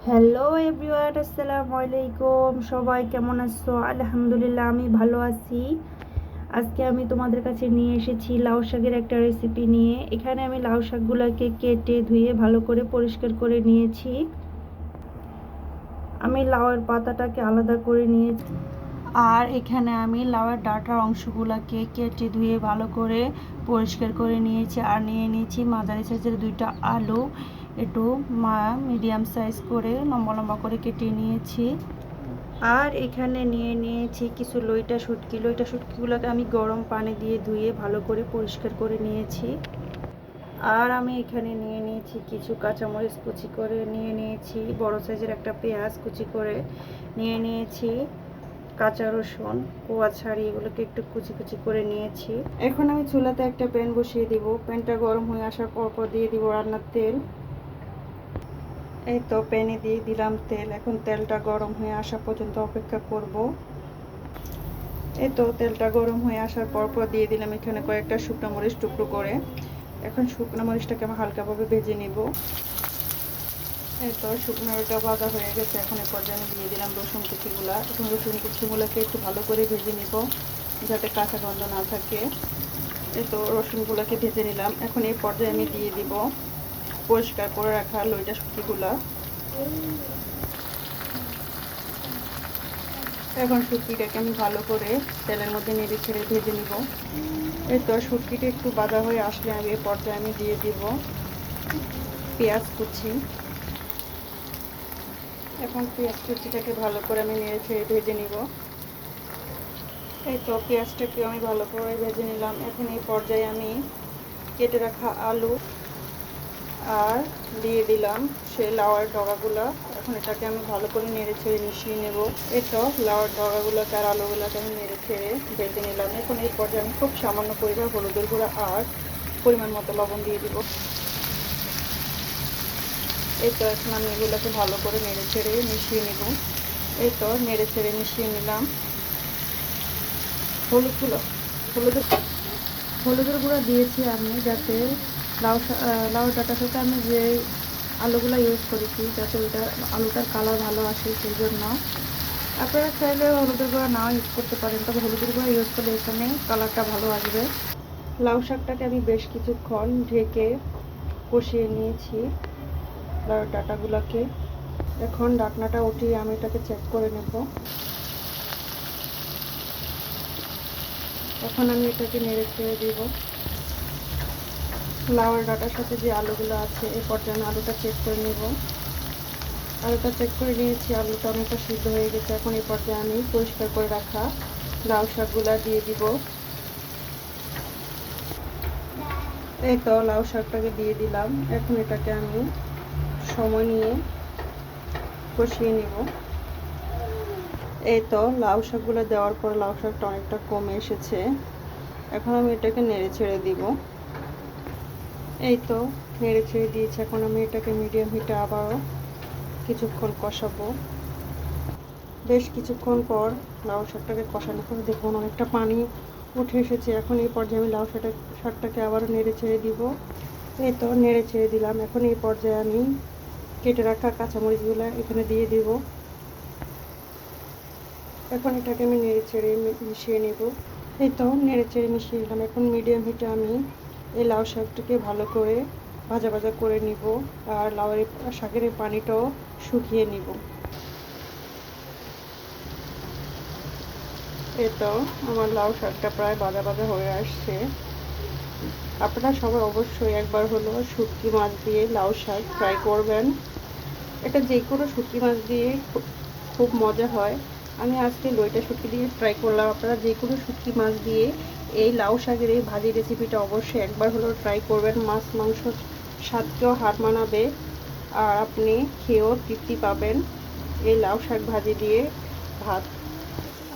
Hello everyone, আসসালামু আলাইকুম। সবাই কেমন আছো? আলহামদুলিল্লাহ, আমি ভালো আছি। আজকে আমি তোমাদের কাছে নিয়ে এসেছি লাউ শাকের একটা রেসিপি নিয়ে। এখানে আমি লাউ শাকগুলোকে কেটে ধুয়ে ভালো করে পরিষ্কার করে নিয়েছি। আমি লাউয়ের পাতাটাকে আলাদা করে নিয়েছি, আর এখানে আমি লাউয়ের ডাঁটার অংশগুলোকে কেটে ধুয়ে ভালো করে পরিষ্কার করে নিয়েছি। আর নিয়ে নিয়েছি মাঝারি সাইজের দুইটা আলু, একটু মিডিয়াম সাইজ করে লম্বা লম্বা করে কেটে নিয়েছি। আর এখানে নিয়ে নিয়েছি কিছু লইটা শুটকিগুলোকে আমি গরম পানি দিয়ে ধুয়ে ভালো করে পরিষ্কার করে নিয়েছি। আর আমি এখানে নিয়ে নিয়েছি কিছু কাঁচামরিচ কুচি করে নিয়ে নিয়েছি, বড় সাইজের একটা পেঁয়াজ কুচি করে নিয়ে নিয়েছি, কাঁচা রসুন কোয়া ছাড়িয়ে এগুলোকে একটু কুচি কুচি করে নিয়েছি। এখন আমি চুলাতে একটা প্যান বসিয়ে দিব। প্যানটা গরম হয়ে আসার পর দিয়ে দিব রান্নার তেল। এই তো প্যানে দিয়ে দিলাম তেল। এখন তেলটা গরম হয়ে আসা পর্যন্ত অপেক্ষা করব। এই তো তেলটা গরম হয়ে আসার পর দিয়ে দিলাম এখানে কয়েকটা শুকনো মরিচ টুকরো করে। এখন শুকনো মরিচটাকে আমি হালকাভাবে ভেজে নিব। এই তো শুকনোটা ভাজা হয়ে গেছে। এখন এই পর্যায়ে আমি দিয়ে দিলাম রসুন কুচিগুলা। এখন রসুন কুচিগুলোকে একটু ভালো করে ভেজে নিব, যাতে কাঁচা গন্ধ না থাকে। এই তো রসুনগুলোকে ভেজে নিলাম। এখন এই পর্যায়ে আমি দিয়ে দিব পরিষ্কার করে রাখা লইটা শুটকিগুলা। এখন শুটকিটাকে আমি ভালো করে তেলের মধ্যে নেড়ে ছেড়ে ভেজে নিব। এই তো শুটকিটা একটু ভাজা হয়ে আসলে আমি এই পর্যায়ে আমি দিয়ে দিব পেঁয়াজ কুচি। এখন পেঁয়াজ কুচিটাকে ভালো করে আমি নেড়ে ছেড়ে ভেজে নিব। এই তো পেঁয়াজটাকে আমি ভালো করে ভেজে নিলাম। এখন এই পর্যায়ে আমি কেটে রাখা আলু আর দিয়ে দিলাম সেই লাউয়ের ডগাগুলো। এখন এটাকে আমি ভালো করে নেড়ে ছেড়ে মিশিয়ে নেব। এই তো লাউয়ের ডগাগুলোকে আর আলুগুলোকে আমি নেড়ে ছেড়ে ভেজে নিলাম। এখন এই পর্যায়ে আমি খুব সামান্য পরিমাণ হলুদের গুঁড়া আর পরিমাণ মতো লবণ দিয়ে দিব। এই তো এখন আমি এগুলোকে ভালো করে নেড়ে ছেড়ে মিশিয়ে নেব। এই তো নেড়ে ছেড়ে মিশিয়ে নিলাম। হলুদের হলুদের গুঁড়া দিয়েছি আমি, যাতে লাউ ডাঁটার সাথে আমি যে আলুগুলো ইউজ করেছি যাতে ওইটা আলুটার কালার ভালো আসে, সেই জন্য। আপনারা চাইলে হলুদের গুঁড়া নাও ইউজ করতে পারেন, তবে হলুদের গুঁড়া ইউজ করলে এখানে কালারটা ভালো আসবে। লাউ শাকটাকে আমি বেশ কিছুক্ষণ ঢেকে কষিয়ে নিয়েছি লাউ ডাঁটাগুলোকে। এখন ঢাকনাটা উঠিয়ে আমি এটাকে চেক করে নেব। এখন আমি এটাকে নেড়ে ছেড়ে দিব। লাউয়ের ডাঁটার সাথে যে আলুগুলো আছে এই পর্যায়ে আমি আলুটা চেক করে নেব। আলুটা চেক করে নিয়েছি, আলুটা অনেকটা সিদ্ধ হয়ে গেছে। এখন এই পর্যায়ে আমি পরিষ্কার করে রাখা লাউ শাকগুলো দিয়ে দিব। এই তো লাউ শাকটাকে দিয়ে দিলাম। এখন এটাকে আমি সময় নিয়ে কষিয়ে নেব। এই তো লাউ শাকগুলো দেওয়ার পর লাউ শাকটা অনেকটা কমে এসেছে। এখন আমি এটাকে নেড়ে ছেড়ে দিব। এই তো নেড়ে ছেড়ে দিয়েছি। এখন আমি এটাকে মিডিয়াম হিটে আবারও কিছুক্ষণ কষাবো। বেশ কিছুক্ষণ পর লাউ শাকটাকে কষানোর পর দেখুন অনেকটা পানি উঠে এসেছে। এখন এই পর্যায়ে আমি লাউ শাকটাকে আবারও নেড়ে ছেড়ে দিব। এই তো নেড়ে ছেড়ে দিলাম। এখন এই পর্যায়ে আমি কেটে রাখা কাঁচামরিচগুলো এখানে দিয়ে দিব। এখন এটাকে আমি নেড়ে ছেড়ে মিশিয়ে নেব। এই তো নেড়ে চেড়ে মিশিয়ে নিলাম। এখন মিডিয়াম হিটে আমি এই লাউ শাকটাকে ভালো করে ভাজা ভাজা করে নিব, আর লাউয়ের শাকের পানিটাও শুকিয়ে নিব। এই তো আমার লাউ শাকটা প্রায় ভাজা ভাজা হয়ে আসছে। আপনারা সবাই অবশ্যই একবার হলো শুটকি মাছ দিয়ে লাউ শাক ট্রাই করবেন। এটা যে কোনো শুটকি মাছ দিয়ে খুব মজা হয়। আমি আজকে লইটা শুটকি দিয়ে ট্রাই করলাম। আপনারা যে কোনো শুটকি মাছ দিয়ে এই লাউ শাকের এই ভাজি রেসিপিটা অবশ্যই একবার হলেও ট্রাই করবেন। মাছ মাংস স্বাদকেও হার মানাবে, আর আপনি খেয়েও তৃপ্তি পাবেন এই লাউ শাক ভাজি দিয়ে ভাত।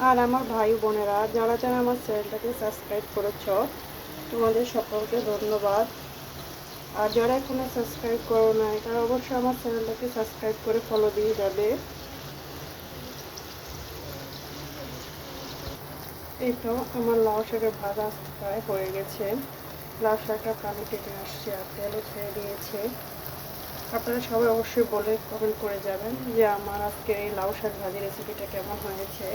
আর আমার ভাই বোনেরা যারা যারা আমার চ্যানেলটাকে সাবস্ক্রাইব করেছ, তোমাদের সকলকে ধন্যবাদ। আর যারা এখনো সাবস্ক্রাইব করো না, তারা অবশ্যই আমার চ্যানেলটাকে সাবস্ক্রাইব করে ফলো দিয়ে যাবে। এই তো আমার লাউ শাকের ভাজা প্রায় হয়ে গেছে। লাউ শাকটা পানি কেটে আসছে আর তেলও ছেড়ে দিয়েছে। আপনারা সবাই অবশ্যই বলে কমেন্ট করে যাবেন যে আমার আজকের এই লাউ শাক ভাজি রেসিপিটা কেমন হয়েছে,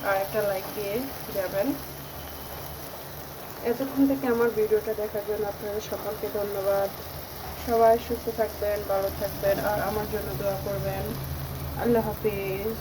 আর একটা লাইক দিয়ে যাবেন। এতক্ষণ থেকে আমার ভিডিওটা দেখার জন্য আপনাদের সকলকে ধন্যবাদ। সবাই সুস্থ থাকবেন, ভালো থাকবেন, আর আমার জন্য দোয়া করবেন। আল্লাহ হাফিজ।